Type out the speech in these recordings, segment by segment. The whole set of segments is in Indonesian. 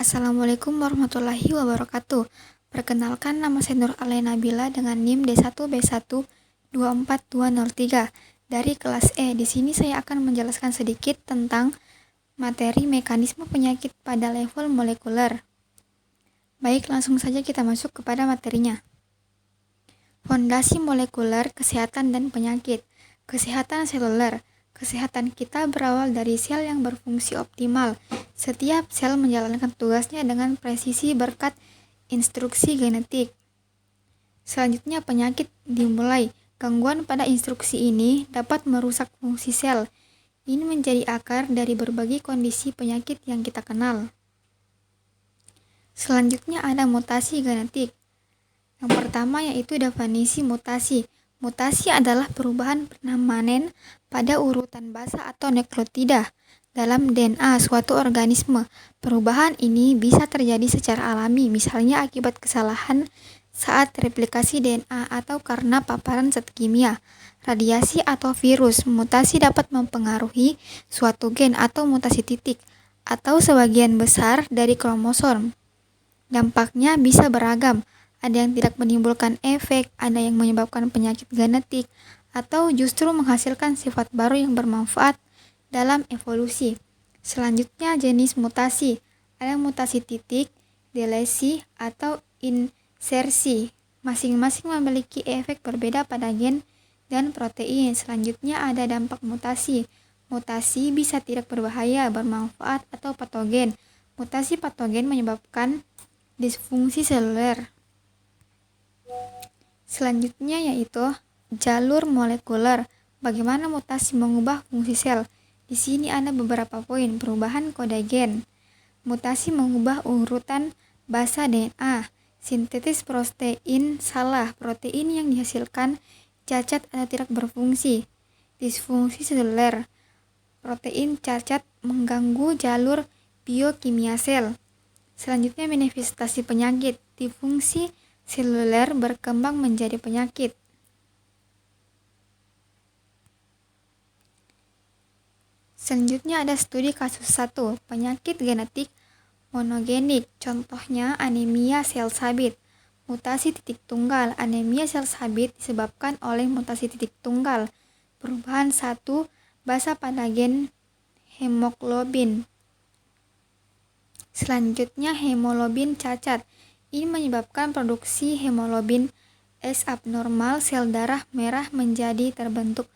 Assalamualaikum warahmatullahi wabarakatuh. Perkenalkan, nama saya Nur Alena Nabila dengan NIM D1B1 24203 dari kelas E. Di sini saya akan menjelaskan sedikit tentang materi mekanisme penyakit pada level molekuler. Baik, langsung saja kita masuk kepada materinya. Fondasi molekuler, kesehatan dan penyakit. Kesehatan seluler. Kesehatan kita berawal dari sel yang berfungsi optimal. Setiap sel menjalankan tugasnya dengan presisi berkat instruksi genetik. Selanjutnya, penyakit dimulai. Gangguan pada instruksi ini dapat merusak fungsi sel. Ini menjadi akar dari berbagai kondisi penyakit yang kita kenal. Selanjutnya ada mutasi genetik. Yang pertama yaitu definisi mutasi. Mutasi adalah perubahan permanen pada urutan basa atau nukleotida dalam DNA suatu organisme. Perubahan ini bisa terjadi secara alami, misalnya akibat kesalahan saat replikasi DNA atau karena paparan zat kimia, radiasi atau virus. Mutasi dapat mempengaruhi suatu gen atau mutasi titik atau sebagian besar dari kromosom. Dampaknya bisa beragam. Ada yang tidak menimbulkan efek, ada yang menyebabkan penyakit genetik, atau justru menghasilkan sifat baru yang bermanfaat dalam evolusi. Selanjutnya, jenis mutasi. Ada mutasi titik, delesi, atau insersi. Masing-masing memiliki efek berbeda pada gen dan protein. Selanjutnya ada dampak mutasi. Mutasi bisa tidak berbahaya, bermanfaat, atau patogen. Mutasi patogen menyebabkan disfungsi seluler. Selanjutnya yaitu jalur molekuler. Bagaimana mutasi mengubah fungsi sel? Di sini ada beberapa poin. Perubahan kode gen. Mutasi mengubah urutan basa DNA. Sintetis protein salah. Protein yang dihasilkan cacat atau tidak berfungsi. Disfungsi seluler. Protein cacat mengganggu jalur biokimia sel. Selanjutnya manifestasi penyakit. Disfungsi seluler berkembang menjadi penyakit. Selanjutnya ada studi kasus 1, penyakit genetik monogenik. Contohnya anemia sel sabit. Mutasi titik tunggal. Anemia sel sabit disebabkan oleh mutasi titik tunggal. Perubahan 1 basa pada gen hemoglobin. Selanjutnya hemoglobin cacat. Ini menyebabkan produksi hemoglobin S abnormal, sel darah merah menjadi terbentuk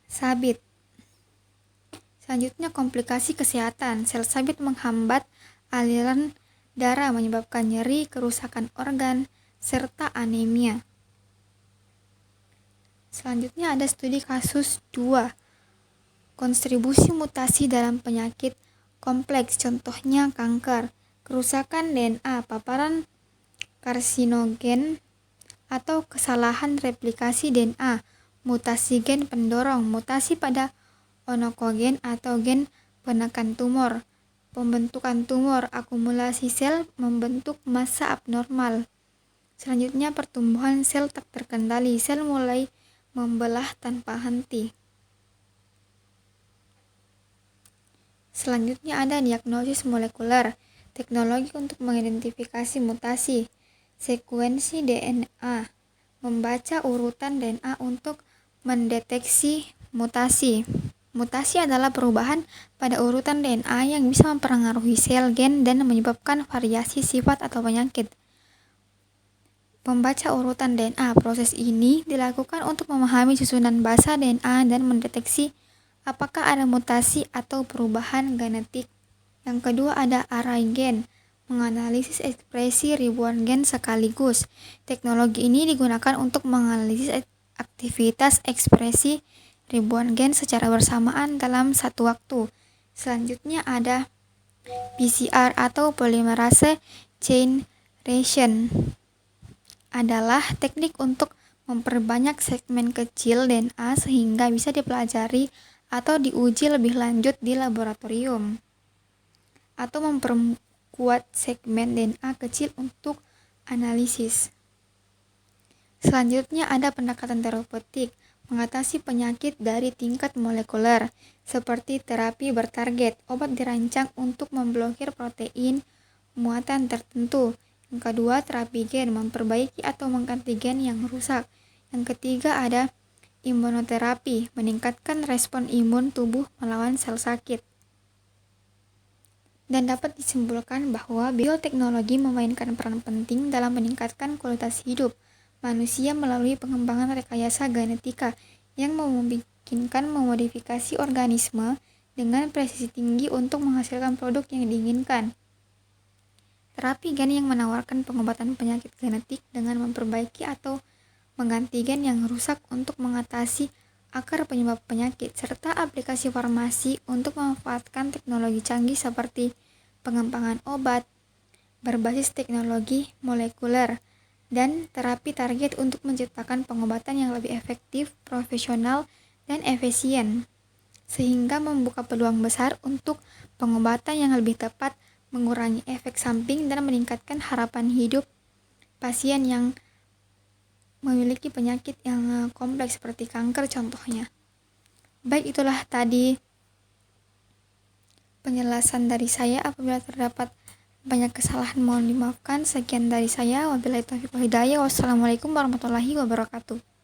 sabit. Selanjutnya komplikasi kesehatan. Sel sabit menghambat aliran darah, menyebabkan nyeri, kerusakan organ, serta anemia. Selanjutnya ada studi kasus 2. Kontribusi mutasi dalam penyakit kompleks, contohnya kanker. Kerusakan DNA, paparan karsinogen, atau kesalahan replikasi DNA. Mutasi gen pendorong, mutasi pada onokogen atau gen penekan tumor. Pembentukan tumor, akumulasi sel membentuk massa abnormal. Selanjutnya pertumbuhan sel tak terkendali, sel mulai membelah tanpa henti. Selanjutnya ada diagnosis molekuler. Teknologi untuk mengidentifikasi mutasi. Sekuensi DNA. Membaca urutan DNA untuk mendeteksi mutasi. Mutasi adalah perubahan pada urutan DNA yang bisa mempengaruhi sel, gen, dan menyebabkan variasi sifat atau penyakit. Membaca urutan DNA. Proses ini dilakukan untuk memahami susunan basa DNA dan mendeteksi apakah ada mutasi atau perubahan genetik. Yang kedua ada array gen, menganalisis ekspresi ribuan gen sekaligus. Teknologi ini digunakan untuk menganalisis aktivitas ekspresi ribuan gen secara bersamaan dalam satu waktu. Selanjutnya ada PCR atau polymerase chain reaction. Adalah teknik untuk memperbanyak segmen kecil DNA sehingga bisa dipelajari atau diuji lebih lanjut di laboratorium, atau memperkuat segmen DNA kecil untuk analisis. Selanjutnya ada pendekatan terapeutik, mengatasi penyakit dari tingkat molekuler, seperti terapi bertarget. Obat dirancang untuk memblokir protein muatan tertentu. Yang kedua, terapi gen, memperbaiki atau mengganti gen yang rusak. Yang ketiga ada imunoterapi, meningkatkan respon imun tubuh melawan sel sakit. Dan dapat disimpulkan bahwa bioteknologi memainkan peran penting dalam meningkatkan kualitas hidup manusia melalui pengembangan rekayasa genetika yang memungkinkan memodifikasi organisme dengan presisi tinggi untuk menghasilkan produk yang diinginkan. Terapi gen yang menawarkan pengobatan penyakit genetik dengan memperbaiki atau mengganti gen yang rusak untuk mengatasi akar penyebab penyakit, serta aplikasi farmasi untuk memanfaatkan teknologi canggih seperti pengembangan obat berbasis teknologi molekuler dan terapi target untuk menciptakan pengobatan yang lebih efektif, profesional, dan efisien, sehingga membuka peluang besar untuk pengobatan yang lebih tepat, mengurangi efek samping, dan meningkatkan harapan hidup pasien yang memiliki penyakit yang kompleks seperti kanker contohnya. Baik, itulah tadi penjelasan dari saya. Apabila terdapat banyak kesalahan mohon dimaafkan. Sekian dari saya. Wabillahi taufiq wal hidayah. Wassalamualaikum warahmatullahi wabarakatuh.